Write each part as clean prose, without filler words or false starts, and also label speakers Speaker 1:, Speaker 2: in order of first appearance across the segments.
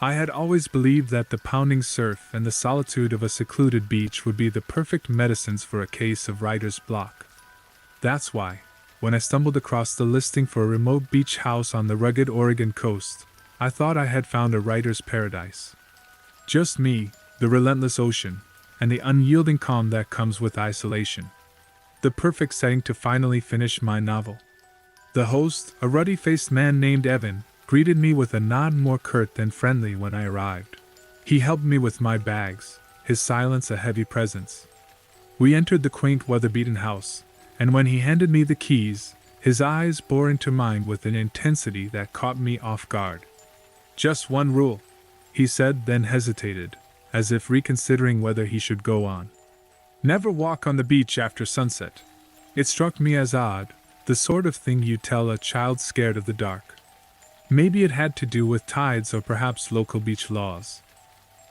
Speaker 1: I had always believed that the pounding surf and the solitude of a secluded beach would be the perfect medicines for a case of writer's block. That's why, when I stumbled across the listing for a remote beach house on the rugged Oregon coast, I thought I had found a writer's paradise. Just me, the relentless ocean, and the unyielding calm that comes with isolation. The perfect setting to finally finish my novel. The host, a ruddy-faced man named Evan, greeted me with a nod more curt than friendly when I arrived. He helped me with my bags, his silence a heavy presence. We entered the quaint weather-beaten house, and when he handed me the keys, his eyes bore into mine with an intensity that caught me off guard. "Just one rule," he said, then hesitated, as if reconsidering whether he should go on. "Never walk on the beach after sunset." It struck me as odd, the sort of thing you tell a child scared of the dark. Maybe it had to do with tides or perhaps local beach laws.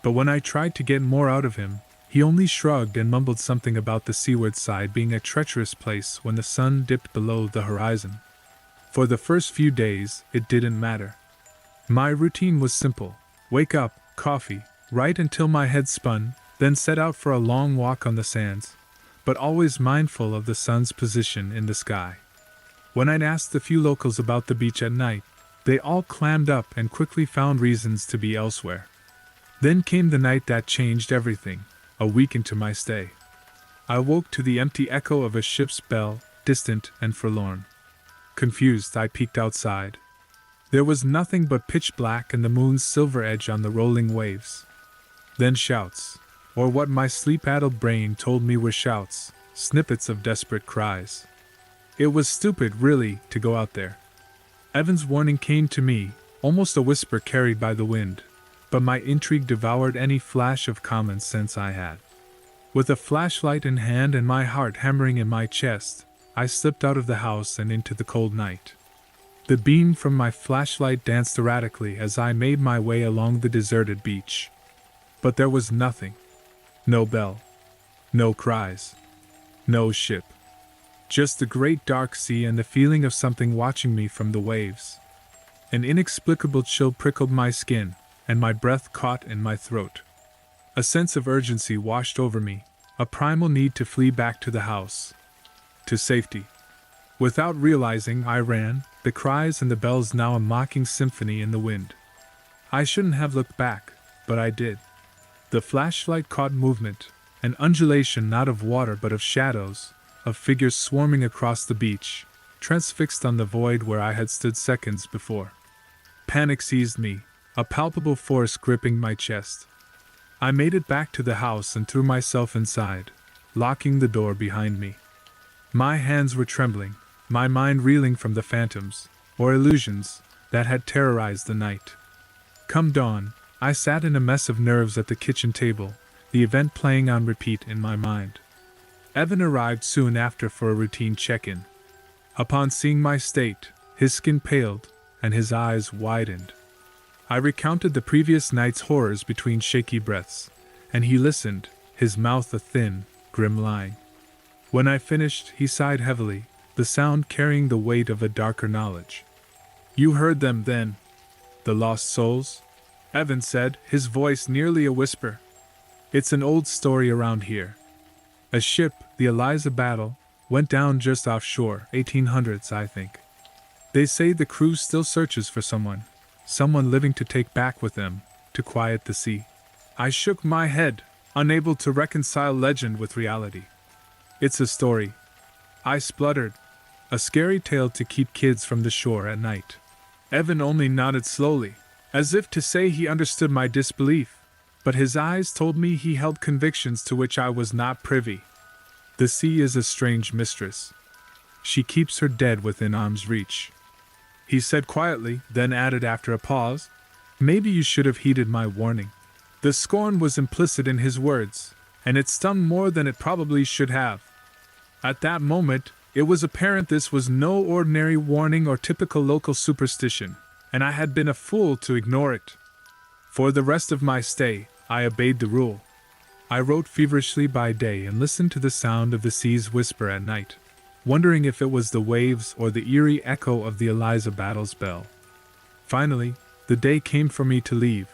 Speaker 1: But when I tried to get more out of him, he only shrugged and mumbled something about the seaward side being a treacherous place when the sun dipped below the horizon. For the first few days, it didn't matter. My routine was simple: wake up, coffee, write until my head spun, then set out for a long walk on the sands, but always mindful of the sun's position in the sky. When I'd asked the few locals about the beach at night, they all clammed up and quickly found reasons to be elsewhere. Then came the night that changed everything, a week into my stay. I woke to the empty echo of a ship's bell, distant and forlorn. Confused, I peeked outside. There was nothing but pitch black and the moon's silver edge on the rolling waves. Then shouts, or what my sleep-addled brain told me were shouts, snippets of desperate cries. It was stupid, really, to go out there. Evan's warning came to me, almost a whisper carried by the wind, but my intrigue devoured any flash of common sense I had. With a flashlight in hand and my heart hammering in my chest, I slipped out of the house and into the cold night. The beam from my flashlight danced erratically as I made my way along the deserted beach. But there was nothing. No bell. No cries. No ship. Just the great dark sea and the feeling of something watching me from the waves. An inexplicable chill prickled my skin, and my breath caught in my throat. A sense of urgency washed over me, a primal need to flee back to the house. To safety. Without realizing, I ran, the cries and the bells now a mocking symphony in the wind. I shouldn't have looked back, but I did. The flashlight caught movement, an undulation not of water but of shadows, of figures swarming across the beach, transfixed on the void where I had stood seconds before. Panic seized me, a palpable force gripping my chest. I made it back to the house and threw myself inside, locking the door behind me. My hands were trembling, my mind reeling from the phantoms, or illusions, that had terrorized the night. Come dawn, I sat in a mess of nerves at the kitchen table, the event playing on repeat in my mind. Evan arrived soon after for a routine check-in. Upon seeing my state, his skin paled, and his eyes widened. I recounted the previous night's horrors between shaky breaths, and he listened, his mouth a thin, grim line. When I finished, he sighed heavily, the sound carrying the weight of a darker knowledge. "You heard them, then? The lost souls?" Evan said, his voice nearly a whisper. "It's an old story around here. A ship, the Eliza Battle, went down just offshore, 1800s, I think. They say the crew still searches for someone living to take back with them, to quiet the sea." I shook my head, unable to reconcile legend with reality. "It's a story," I spluttered. "A scary tale to keep kids from the shore at night." Evan only nodded slowly, as if to say he understood my disbelief, but his eyes told me he held convictions to which I was not privy. "The sea is a strange mistress. She keeps her dead within arm's reach," he said quietly, then added after a pause, "Maybe you should have heeded my warning." The scorn was implicit in his words, and it stung more than it probably should have. At that moment, it was apparent this was no ordinary warning or typical local superstition, and I had been a fool to ignore it. For the rest of my stay, I obeyed the rule. I wrote feverishly by day and listened to the sound of the sea's whisper at night, wondering if it was the waves or the eerie echo of the Eliza Battle's bell. Finally, the day came for me to leave,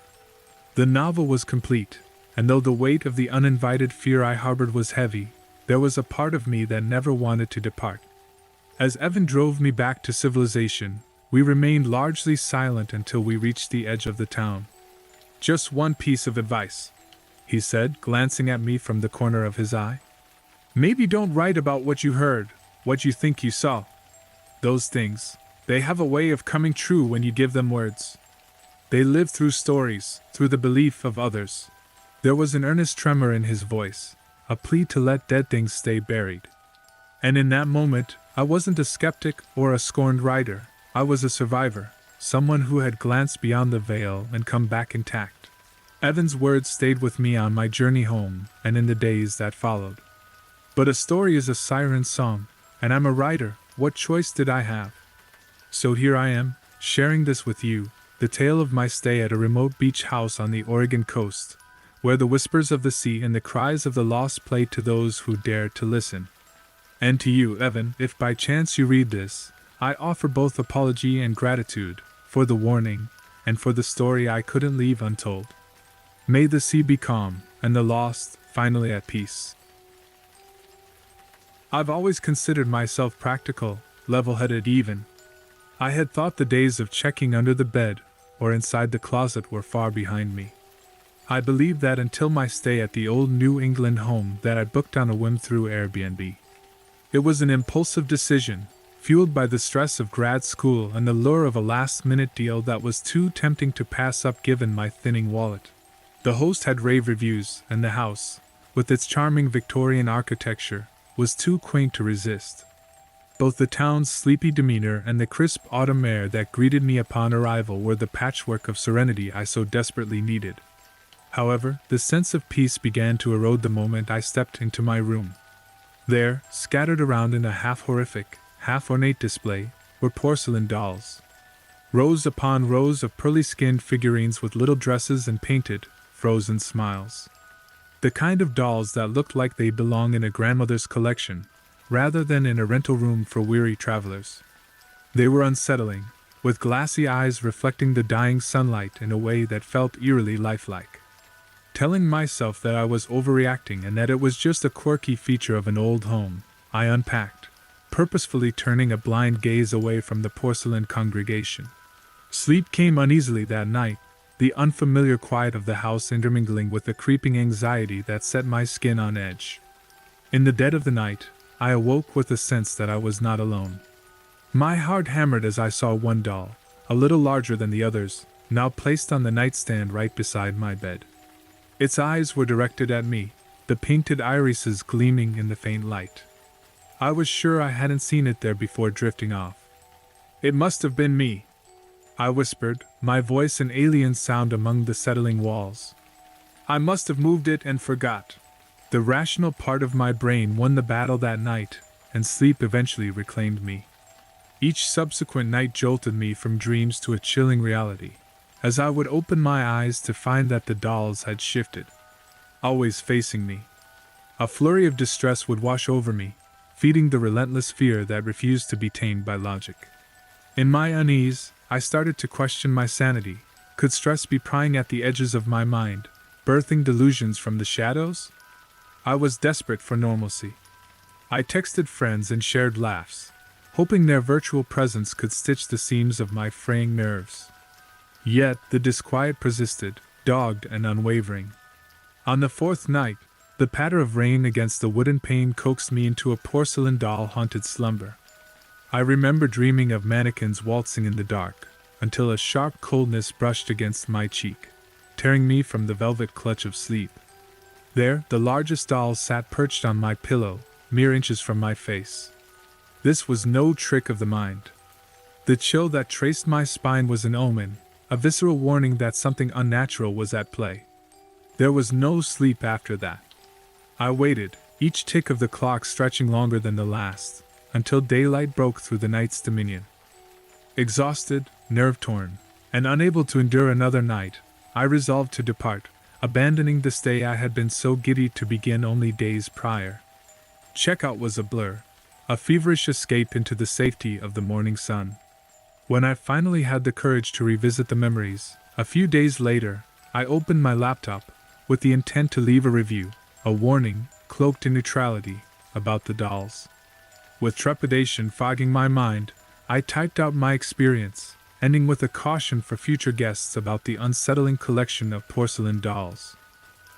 Speaker 1: The novel was complete, and though the weight of the uninvited fear I harbored was heavy, there was a part of me that never wanted to depart. As Evan drove me back to civilization, we remained largely silent until we reached the edge of the town. "Just one piece of advice," he said, glancing at me from the corner of his eye. "Maybe don't write about what you heard, what you think you saw. Those things, they have a way of coming true when you give them words. They live through stories, through the belief of others." There was an earnest tremor in his voice, a plea to let dead things stay buried. And in that moment, I wasn't a skeptic or a scorned writer. I was a survivor, someone who had glanced beyond the veil and come back intact. Evan's words stayed with me on my journey home and in the days that followed. But a story is a siren's song, and I'm a writer. What choice did I have? So here I am, sharing this with you, the tale of my stay at a remote beach house on the Oregon coast, where the whispers of the sea and the cries of the lost played to those who dared to listen. And to you, Evan, if by chance you read this, I offer both apology and gratitude, for the warning, and for the story I couldn't leave untold. May the sea be calm, and the lost, finally at peace. I've always considered myself practical, level-headed even. I had thought the days of checking under the bed, or inside the closet were far behind me. I believed that until my stay at the old New England home that I booked on a whim through Airbnb. It was an impulsive decision, fueled by the stress of grad school and the lure of a last-minute deal that was too tempting to pass up given my thinning wallet. The host had rave reviews, and the house, with its charming Victorian architecture, was too quaint to resist. Both the town's sleepy demeanor and the crisp autumn air that greeted me upon arrival were the patchwork of serenity I so desperately needed. However, the sense of peace began to erode the moment I stepped into my room. There, scattered around in a half-horrific, half-ornate display, were porcelain dolls. Rows upon rows of pearly-skinned figurines with little dresses and painted, frozen smiles. The kind of dolls that looked like they belonged in a grandmother's collection, rather than in a rental room for weary travelers. They were unsettling, with glassy eyes reflecting the dying sunlight in a way that felt eerily lifelike. Telling myself that I was overreacting and that it was just a quirky feature of an old home, I unpacked, purposefully turning a blind gaze away from the porcelain congregation. Sleep came uneasily that night, the unfamiliar quiet of the house intermingling with the creeping anxiety that set my skin on edge. In the dead of the night, I awoke with a sense that I was not alone. My heart hammered as I saw one doll, a little larger than the others, now placed on the nightstand right beside my bed. Its eyes were directed at me, the painted irises gleaming in the faint light. I was sure I hadn't seen it there before drifting off. "It must have been me," I whispered, my voice an alien sound among the settling walls. "I must have moved it and forgot." The rational part of my brain won the battle that night, and sleep eventually reclaimed me. Each subsequent night jolted me from dreams to a chilling reality, as I would open my eyes to find that the dolls had shifted, always facing me. A flurry of distress would wash over me, feeding the relentless fear that refused to be tamed by logic. In my unease, I started to question my sanity. Could stress be prying at the edges of my mind, birthing delusions from the shadows? I was desperate for normalcy. I texted friends and shared laughs, hoping their virtual presence could stitch the seams of my fraying nerves. Yet the disquiet persisted, dogged and unwavering. On the fourth night, the patter of rain against the wooden pane coaxed me into a porcelain doll-haunted slumber. I remember dreaming of mannequins waltzing in the dark, until a sharp coldness brushed against my cheek, tearing me from the velvet clutch of sleep. There, the largest doll sat perched on my pillow, mere inches from my face. This was no trick of the mind. The chill that traced my spine was an omen, a visceral warning that something unnatural was at play. There was no sleep after that. I waited, each tick of the clock stretching longer than the last, until daylight broke through the night's dominion. Exhausted, nerve-torn, and unable to endure another night, I resolved to depart, abandoning the stay I had been so giddy to begin only days prior. Checkout was a blur, a feverish escape into the safety of the morning sun. When I finally had the courage to revisit the memories, a few days later, I opened my laptop, with the intent to leave a review, a warning, cloaked in neutrality, about the dolls. With trepidation fogging my mind, I typed out my experience, ending with a caution for future guests about the unsettling collection of porcelain dolls.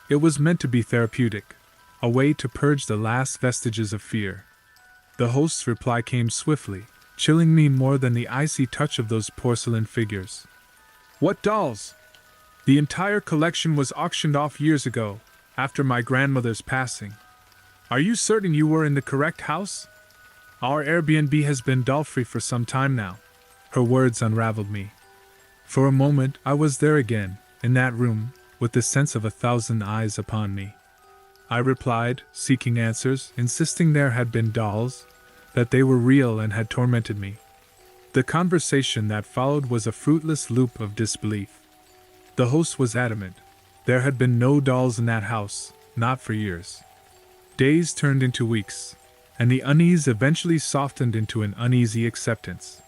Speaker 1: It was meant to be therapeutic, a way to purge the last vestiges of fear. The host's reply came swiftly, chilling me more than the icy touch of those porcelain figures. What dolls? The entire collection was auctioned off years ago, after my grandmother's passing. Are you certain you were in the correct house? Our Airbnb has been doll-free for some time now. Her words unraveled me. For a moment I was there again, in that room, with the sense of 1,000 eyes upon me. I replied, seeking answers, insisting there had been dolls, that they were real and had tormented me. The conversation that followed was a fruitless loop of disbelief. The host was adamant. There had been no dolls in that house, not for years. Days turned into weeks, and the unease eventually softened into an uneasy acceptance.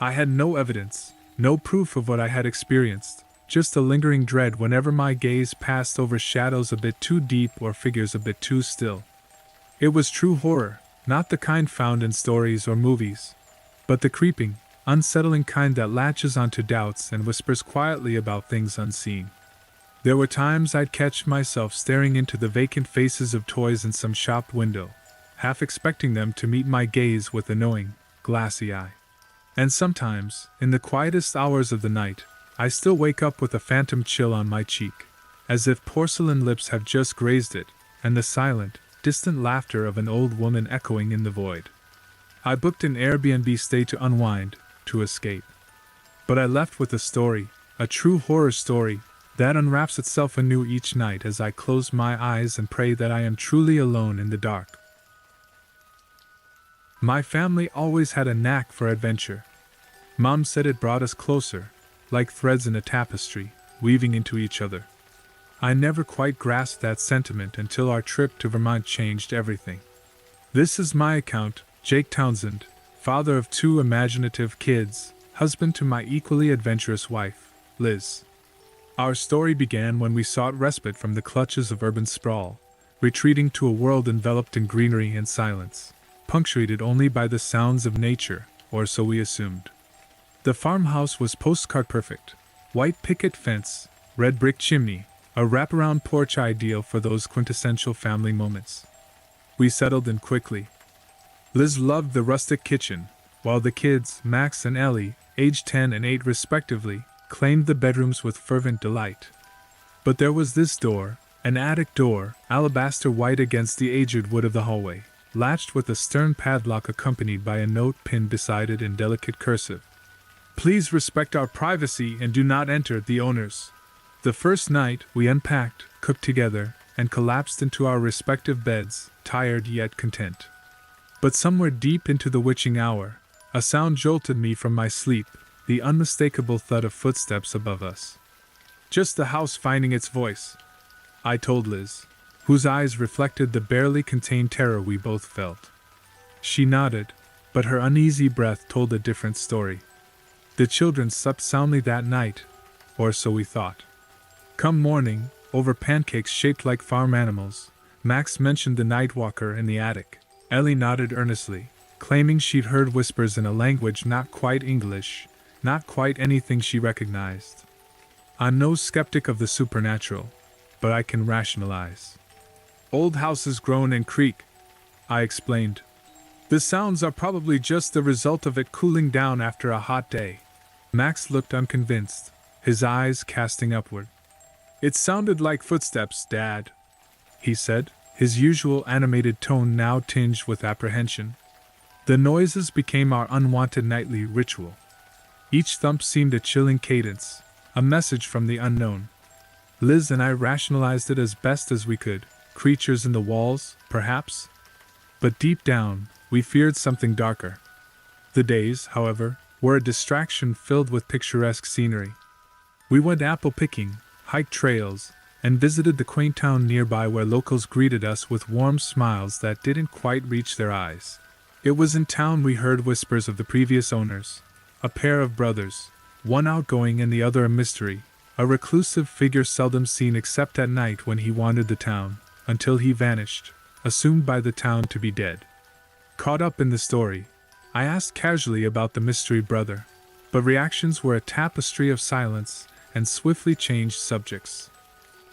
Speaker 1: I had no evidence, no proof of what I had experienced, just a lingering dread whenever my gaze passed over shadows a bit too deep or figures a bit too still. It was true horror, not the kind found in stories or movies, but the creeping, unsettling kind that latches onto doubts and whispers quietly about things unseen. There were times I'd catch myself staring into the vacant faces of toys in some shop window, half expecting them to meet my gaze with a knowing, glassy eye. And sometimes, in the quietest hours of the night, I still wake up with a phantom chill on my cheek, as if porcelain lips have just grazed it, and the silent, distant laughter of an old woman echoing in the void. I booked an Airbnb stay to unwind, to escape. But I left with a story, a true horror story, that unwraps itself anew each night as I close my eyes and pray that I am truly alone in the dark. My family always had a knack for adventure. Mom said it brought us closer, like threads in a tapestry, weaving into each other. I never quite grasped that sentiment until our trip to Vermont changed everything. This is my account, Jake Townsend, father of 2 imaginative kids, husband to my equally adventurous wife, Liz. Our story began when we sought respite from the clutches of urban sprawl, retreating to a world enveloped in greenery and silence, punctuated only by the sounds of nature, or so we assumed. The farmhouse was postcard perfect, white picket fence, red brick chimney, a wraparound porch ideal for those quintessential family moments. We settled in quickly. Liz loved the rustic kitchen, while the kids, Max and Ellie, aged 10 and 8 respectively, claimed the bedrooms with fervent delight. But there was this door, an attic door, alabaster white against the aged wood of the hallway, latched with a stern padlock accompanied by a note pinned beside it in delicate cursive. Please respect our privacy and do not enter, the owners. The first night, we unpacked, cooked together, and collapsed into our respective beds, tired yet content. But somewhere deep into the witching hour, a sound jolted me from my sleep, the unmistakable thud of footsteps above us. Just the house finding its voice, I told Liz, whose eyes reflected the barely contained terror we both felt. She nodded, but her uneasy breath told a different story. The children slept soundly that night, or so we thought. Come morning, over pancakes shaped like farm animals, Max mentioned the nightwalker in the attic. Ellie nodded earnestly, claiming she'd heard whispers in a language not quite English, not quite anything she recognized. I'm no skeptic of the supernatural, but I can rationalize. Old houses groan and creak, I explained. The sounds are probably just the result of it cooling down after a hot day. Max looked unconvinced, his eyes casting upward. It sounded like footsteps, Dad, he said, his usual animated tone now tinged with apprehension. The noises became our unwanted nightly ritual. Each thump seemed a chilling cadence, a message from the unknown. Liz and I rationalized it as best as we could, creatures in the walls, perhaps? But deep down, we feared something darker. The days, however, were a distraction filled with picturesque scenery. We went apple picking, hiked trails, and visited the quaint town nearby where locals greeted us with warm smiles that didn't quite reach their eyes. It was in town we heard whispers of the previous owners, a pair of brothers, one outgoing and the other a mystery, a reclusive figure seldom seen except at night when he wandered the town, until he vanished, assumed by the town to be dead. Caught up in the story, I asked casually about the mystery brother, but reactions were a tapestry of silence and swiftly changed subjects.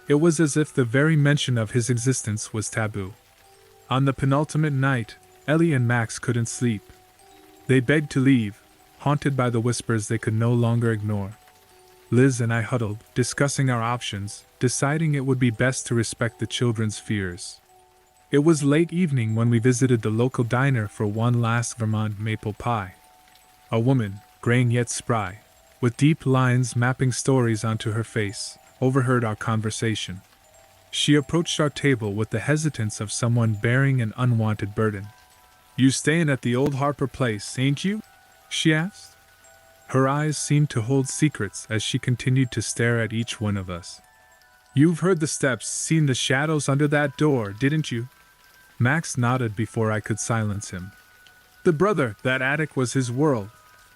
Speaker 1: It was as if the very mention of his existence was taboo. On the penultimate night, Ellie and Max couldn't sleep. They begged to leave, haunted by the whispers they could no longer ignore. Liz and I huddled, discussing our options, deciding it would be best to respect the children's fears. It was late evening when we visited the local diner for one last Vermont maple pie. A woman, graying yet spry, with deep lines mapping stories onto her face, overheard our conversation. She approached our table with the hesitance of someone bearing an unwanted burden. "You stayin' at the old Harper place, ain't you?" she asked. Her eyes seemed to hold secrets as she continued to stare at each one of us. "You've heard the steps, seen the shadows under that door, didn't you?" Max nodded before I could silence him. "The brother, that attic was his world,"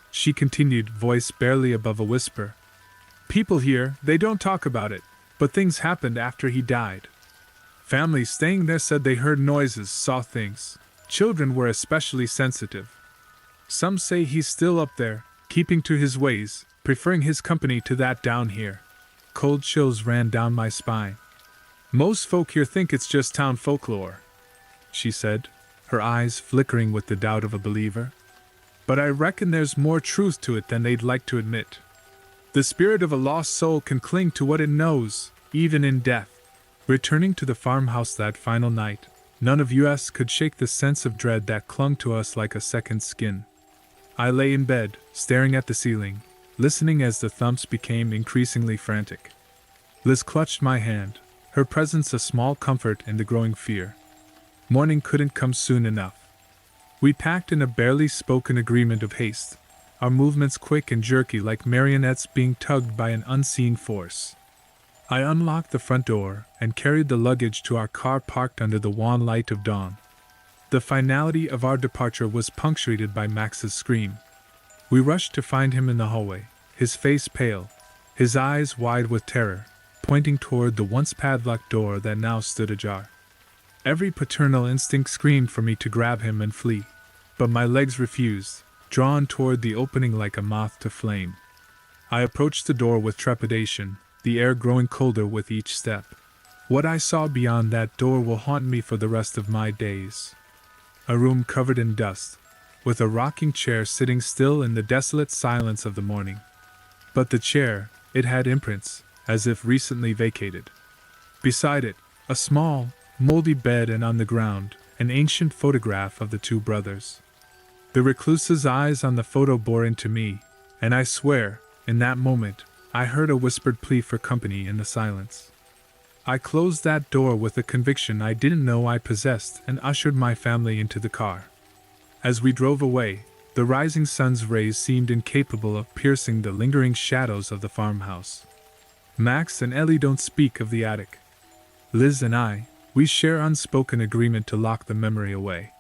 Speaker 1: she continued, voice barely above a whisper. "People here, they don't talk about it, but things happened after he died. Families staying there said they heard noises, saw things. Children were especially sensitive. Some say he's still up there, keeping to his ways, preferring his company to that down here." Cold chills ran down my spine. "Most folk here think it's just town folklore," she said, her eyes flickering with the doubt of a believer. "But I reckon there's more truth to it than they'd like to admit. The spirit of a lost soul can cling to what it knows, even in death." Returning to the farmhouse that final night, none of us could shake the sense of dread that clung to us like a second skin. I lay in bed, staring at the ceiling, listening as the thumps became increasingly frantic. Liz clutched my hand, her presence a small comfort in the growing fear. Morning couldn't come soon enough. We packed in a barely spoken agreement of haste, our movements quick and jerky like marionettes being tugged by an unseen force. I unlocked the front door and carried the luggage to our car parked under the wan light of dawn. The finality of our departure was punctuated by Max's scream. We rushed to find him in the hallway, his face pale, his eyes wide with terror, pointing toward the once padlocked door that now stood ajar. Every paternal instinct screamed for me to grab him and flee, but my legs refused, drawn toward the opening like a moth to flame. I approached the door with trepidation, the air growing colder with each step. What I saw beyond that door will haunt me for the rest of my days. A room covered in dust, with a rocking chair sitting still in the desolate silence of the morning. But the chair, it had imprints, as if recently vacated. Beside it, a small, moldy bed, and on the ground, an ancient photograph of the two brothers. The recluse's eyes on the photo bore into me, and I swear, in that moment, I heard a whispered plea for company in the silence. I closed that door with a conviction I didn't know I possessed and ushered my family into the car. As we drove away, the rising sun's rays seemed incapable of piercing the lingering shadows of the farmhouse. Max and Ellie don't speak of the attic. Liz and I, we share unspoken agreement to lock the memory away.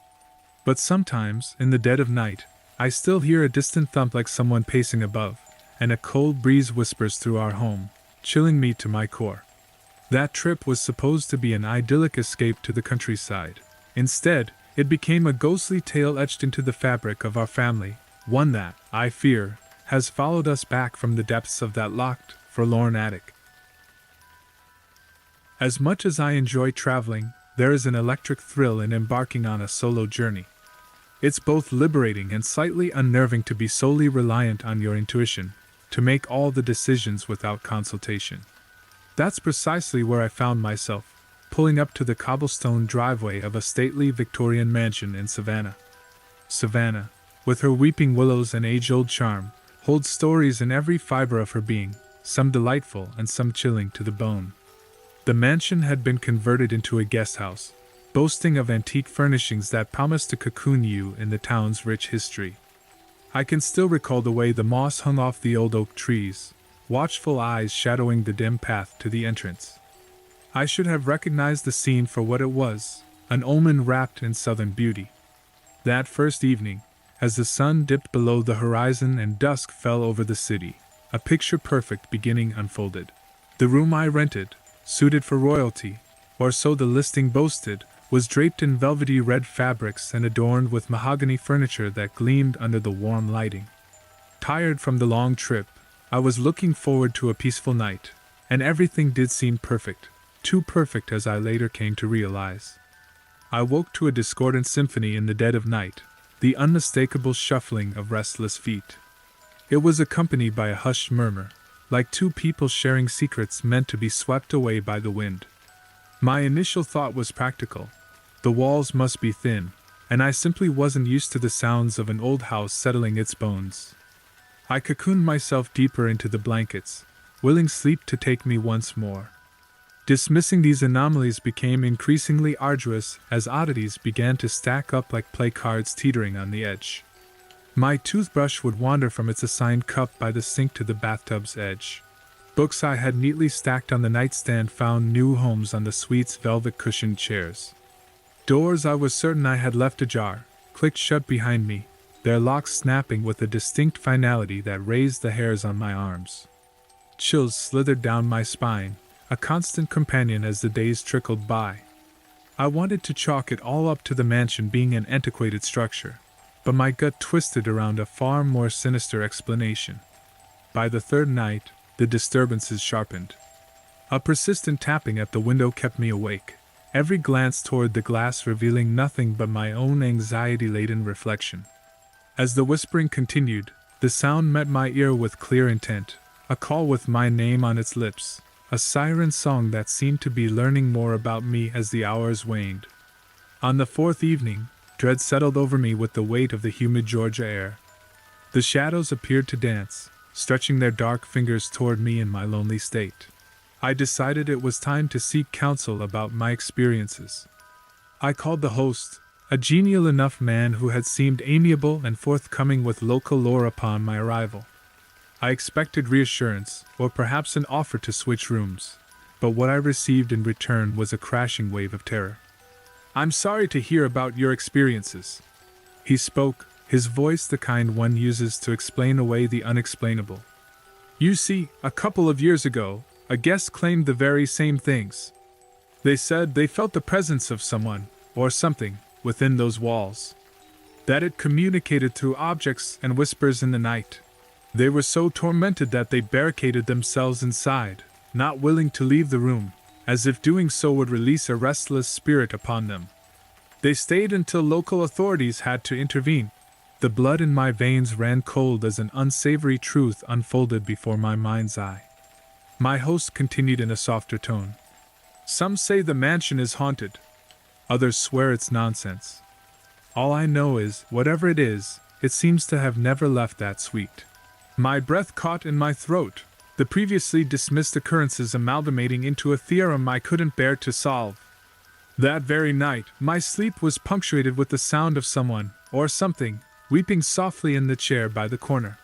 Speaker 1: But sometimes, in the dead of night, I still hear a distant thump like someone pacing above, and a cold breeze whispers through our home, chilling me to my core. That trip was supposed to be an idyllic escape to the countryside. Instead, it became a ghostly tale etched into the fabric of our family, one that, I fear, has followed us back from the depths of that locked, forlorn attic. As much as I enjoy traveling, there is an electric thrill in embarking on a solo journey. It's both liberating and slightly unnerving to be solely reliant on your intuition, to make all the decisions without consultation. That's precisely where I found myself, pulling up to the cobblestone driveway of a stately Victorian mansion in Savannah. Savannah, with her weeping willows and age-old charm, holds stories in every fiber of her being, some delightful and some chilling to the bone. The mansion had been converted into a guest house, boasting of antique furnishings that promised to cocoon you in the town's rich history. I can still recall the way the moss hung off the old oak trees, watchful eyes shadowing the dim path to the entrance. I should have recognized the scene for what it was, an omen wrapped in southern beauty. That first evening, as the sun dipped below the horizon and dusk fell over the city, a picture-perfect beginning unfolded. The room I rented, suited for royalty, or so the listing boasted, was draped in velvety red fabrics and adorned with mahogany furniture that gleamed under the warm lighting. Tired from the long trip, I was looking forward to a peaceful night, and everything did seem perfect, too perfect as I later came to realize. I woke to a discordant symphony in the dead of night, the unmistakable shuffling of restless feet. It was accompanied by a hushed murmur, like two people sharing secrets meant to be swept away by the wind. My initial thought was practical. The walls must be thin, and I simply wasn't used to the sounds of an old house settling its bones. I cocooned myself deeper into the blankets, willing sleep to take me once more. Dismissing these anomalies became increasingly arduous as oddities began to stack up like play cards teetering on the edge. My toothbrush would wander from its assigned cup by the sink to the bathtub's edge. Books I had neatly stacked on the nightstand found new homes on the suite's velvet-cushioned chairs. Doors I was certain I had left ajar clicked shut behind me, their locks snapping with a distinct finality that raised the hairs on my arms. Chills slithered down my spine, a constant companion as the days trickled by. I wanted to chalk it all up to the mansion being an antiquated structure, but my gut twisted around a far more sinister explanation. By the third night, the disturbances sharpened. A persistent tapping at the window kept me awake, every glance toward the glass revealing nothing but my own anxiety-laden reflection. As the whispering continued, the sound met my ear with clear intent, a call with my name on its lips, a siren song that seemed to be learning more about me as the hours waned. On the fourth evening, dread settled over me with the weight of the humid Georgia air. The shadows appeared to dance, stretching their dark fingers toward me in my lonely state. I decided it was time to seek counsel about my experiences. I called the host, a genial enough man who had seemed amiable and forthcoming with local lore upon my arrival. I expected reassurance, or perhaps an offer to switch rooms, but what I received in return was a crashing wave of terror. "I'm sorry to hear about your experiences," he spoke, his voice the kind one uses to explain away the unexplainable. "You see, a couple of years ago, a guest claimed the very same things. They said they felt the presence of someone, or something, within those walls. That it communicated through objects and whispers in the night. They were so tormented that they barricaded themselves inside, not willing to leave the room, as if doing so would release a restless spirit upon them. They stayed until local authorities had to intervene." The blood in my veins ran cold as an unsavory truth unfolded before my mind's eye. My host continued in a softer tone. "Some say the mansion is haunted. Others swear it's nonsense. All I know is, whatever it is, it seems to have never left that suite." My breath caught in my throat, the previously dismissed occurrences amalgamating into a theorem I couldn't bear to solve. That very night, my sleep was punctuated with the sound of someone, or something, weeping softly in the chair by the corner.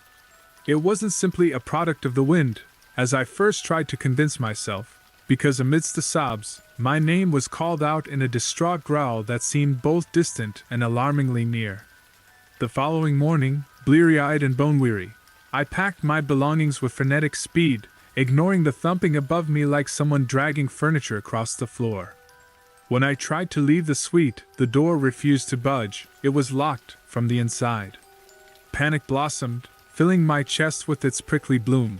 Speaker 1: It wasn't simply a product of the wind, as I first tried to convince myself, because amidst the sobs, my name was called out in a distraught growl that seemed both distant and alarmingly near. The following morning, bleary-eyed and bone-weary, I packed my belongings with frenetic speed, ignoring the thumping above me like someone dragging furniture across the floor. When I tried to leave the suite, the door refused to budge, it was locked from the inside. Panic blossomed, filling my chest with its prickly bloom.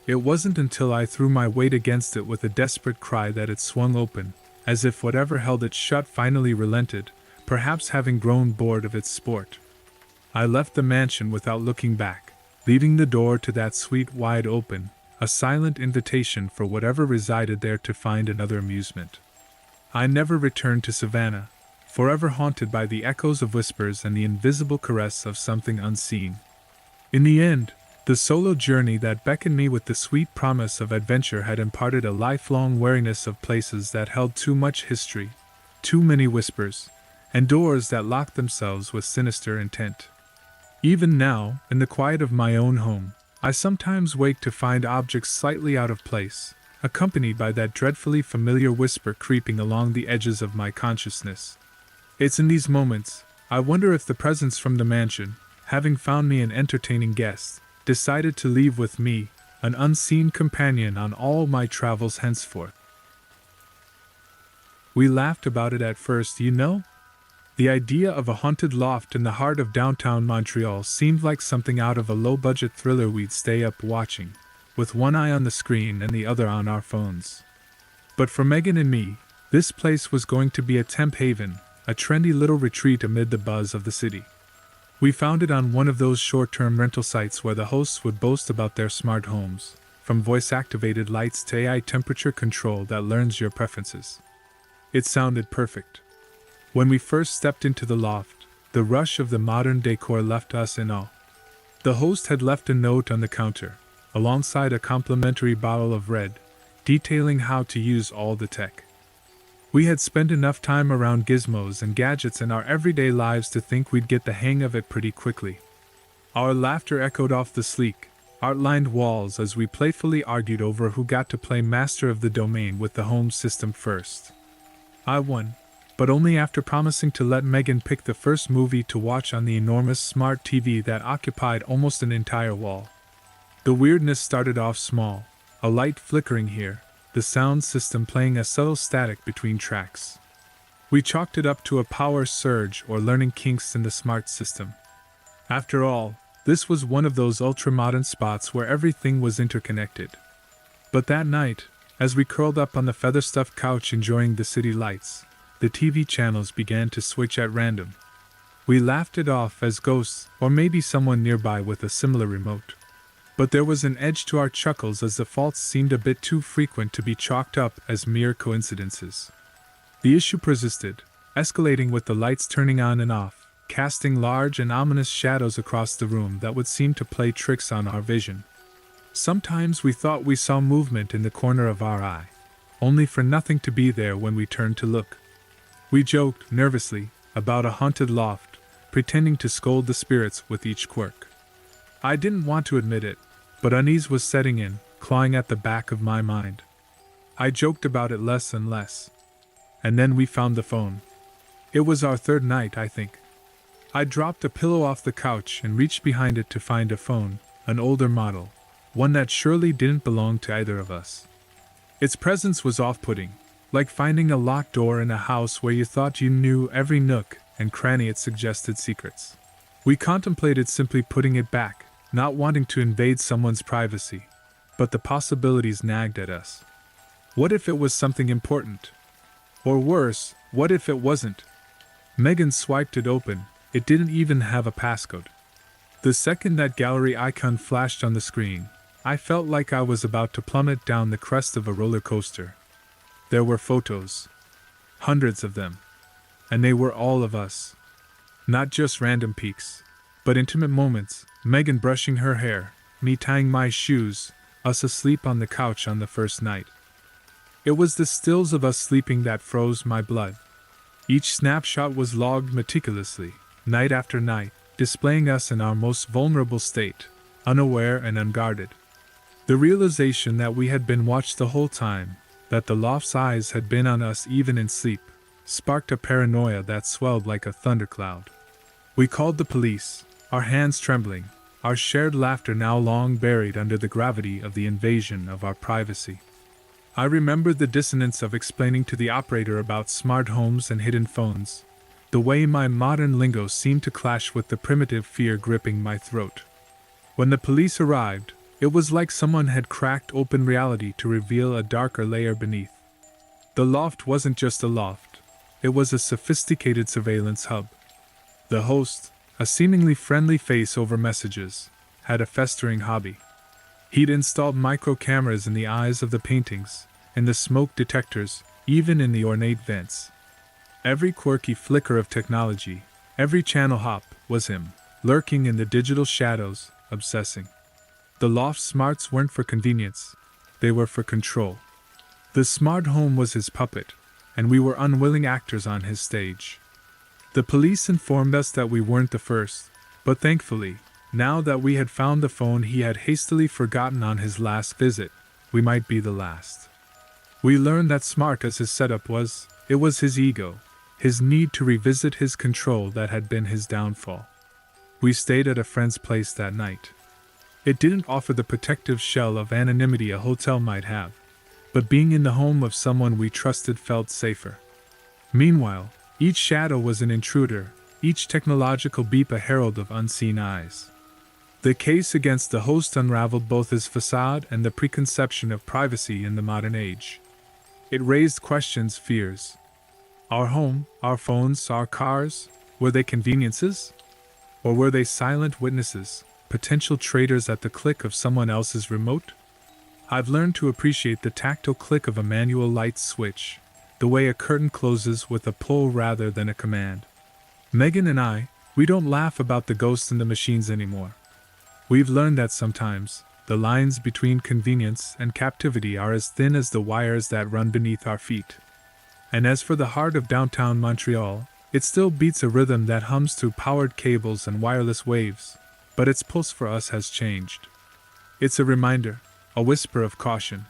Speaker 1: It wasn't until I threw my weight against it with a desperate cry that it swung open, as if whatever held it shut finally relented, perhaps having grown bored of its sport. I left the mansion without looking back, leaving the door to that suite wide open, a silent invitation for whatever resided there to find another amusement. I never returned to Savannah, forever haunted by the echoes of whispers and the invisible caress of something unseen. In the end, the solo journey that beckoned me with the sweet promise of adventure had imparted a lifelong wariness of places that held too much history, too many whispers, and doors that locked themselves with sinister intent. Even now, in the quiet of my own home, I sometimes wake to find objects slightly out of place, accompanied by that dreadfully familiar whisper creeping along the edges of my consciousness. It's in these moments, I wonder if the presence from the mansion, having found me an entertaining guest, decided to leave with me, an unseen companion on all my travels henceforth. We laughed about it at first, you know? The idea of a haunted loft in the heart of downtown Montreal seemed like something out of a low-budget thriller we'd stay up watching, with one eye on the screen and the other on our phones. But for Megan and me, this place was going to be a temp haven, a trendy little retreat amid the buzz of the city. We found it on one of those short-term rental sites where the hosts would boast about their smart homes, from voice-activated lights to AI temperature control that learns your preferences. It sounded perfect. When we first stepped into the loft, the rush of the modern decor left us in awe. The host had left a note on the counter, alongside a complimentary bottle of red, detailing how to use all the tech. We had spent enough time around gizmos and gadgets in our everyday lives to think we'd get the hang of it pretty quickly. Our laughter echoed off the sleek, art-lined walls as we playfully argued over who got to play master of the domain with the home system first. I won, but only after promising to let Megan pick the first movie to watch on the enormous smart TV that occupied almost an entire wall. The weirdness started off small, a light flickering here, the sound system playing a subtle static between tracks. We chalked it up to a power surge or learning kinks in the smart system. After all, this was one of those ultra-modern spots where everything was interconnected. But that night, as we curled up on the feather-stuffed couch enjoying the city lights, the TV channels began to switch at random. We laughed it off as ghosts, or maybe someone nearby with a similar remote. But there was an edge to our chuckles as the faults seemed a bit too frequent to be chalked up as mere coincidences. The issue persisted, escalating with the lights turning on and off, casting large and ominous shadows across the room that would seem to play tricks on our vision. Sometimes we thought we saw movement in the corner of our eye, only for nothing to be there when we turned to look. We joked, nervously, about a haunted loft, pretending to scold the spirits with each quirk. I didn't want to admit it, but unease was setting in, clawing at the back of my mind. I joked about it less and less. And then we found the phone. It was our third night, I think. I dropped a pillow off the couch and reached behind it to find a phone, an older model, one that surely didn't belong to either of us. Its presence was off-putting, like finding a locked door in a house where you thought you knew every nook and cranny it suggested secrets. We contemplated simply putting it back, not wanting to invade someone's privacy, but the possibilities nagged at us. What if it was something important? Or worse, what if it wasn't? Megan swiped it open, it didn't even have a passcode. The second that gallery icon flashed on the screen, I felt like I was about to plummet down the crest of a roller coaster. There were photos. Hundreds of them. And they were all of us. Not just random peeks, but intimate moments, Megan brushing her hair, me tying my shoes, us asleep on the couch on the first night. It was the stills of us sleeping that froze my blood. Each snapshot was logged meticulously, night after night, displaying us in our most vulnerable state, unaware and unguarded. The realization that we had been watched the whole time, that the loft's eyes had been on us even in sleep, sparked a paranoia that swelled like a thundercloud. We called the police, our hands trembling, our shared laughter now long buried under the gravity of the invasion of our privacy. I remembered the dissonance of explaining to the operator about smart homes and hidden phones, the way my modern lingo seemed to clash with the primitive fear gripping my throat. When the police arrived, it was like someone had cracked open reality to reveal a darker layer beneath. The loft wasn't just a loft, it was a sophisticated surveillance hub. The host, a seemingly friendly face over messages, had a festering hobby. He'd installed micro cameras in the eyes of the paintings, in the smoke detectors, even in the ornate vents. Every quirky flicker of technology, every channel hop, was him, lurking in the digital shadows, obsessing. The loft smarts weren't for convenience, they were for control. The smart home was his puppet, and we were unwilling actors on his stage. The police informed us that we weren't the first, but thankfully, now that we had found the phone he had hastily forgotten on his last visit, we might be the last. We learned that smart as his setup was, it was his ego, his need to revisit his control that had been his downfall. We stayed at a friend's place that night. It didn't offer the protective shell of anonymity a hotel might have, but being in the home of someone we trusted felt safer. Meanwhile, each shadow was an intruder, each technological beep a herald of unseen eyes. The case against the host unraveled both his facade and the preconception of privacy in the modern age. It raised questions, fears. Our home, our phones, our cars, were they conveniences? Or were they silent witnesses, potential traitors at the click of someone else's remote? I've learned to appreciate the tactile click of a manual light switch, the way a curtain closes with a pull rather than a command. Megan and I, we don't laugh about the ghosts in the machines anymore. We've learned that sometimes, the lines between convenience and captivity are as thin as the wires that run beneath our feet. And as for the heart of downtown Montreal, it still beats a rhythm that hums through powered cables and wireless waves, but its pulse for us has changed. It's a reminder, a whisper of caution.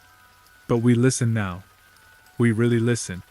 Speaker 1: But we listen now. We really listen.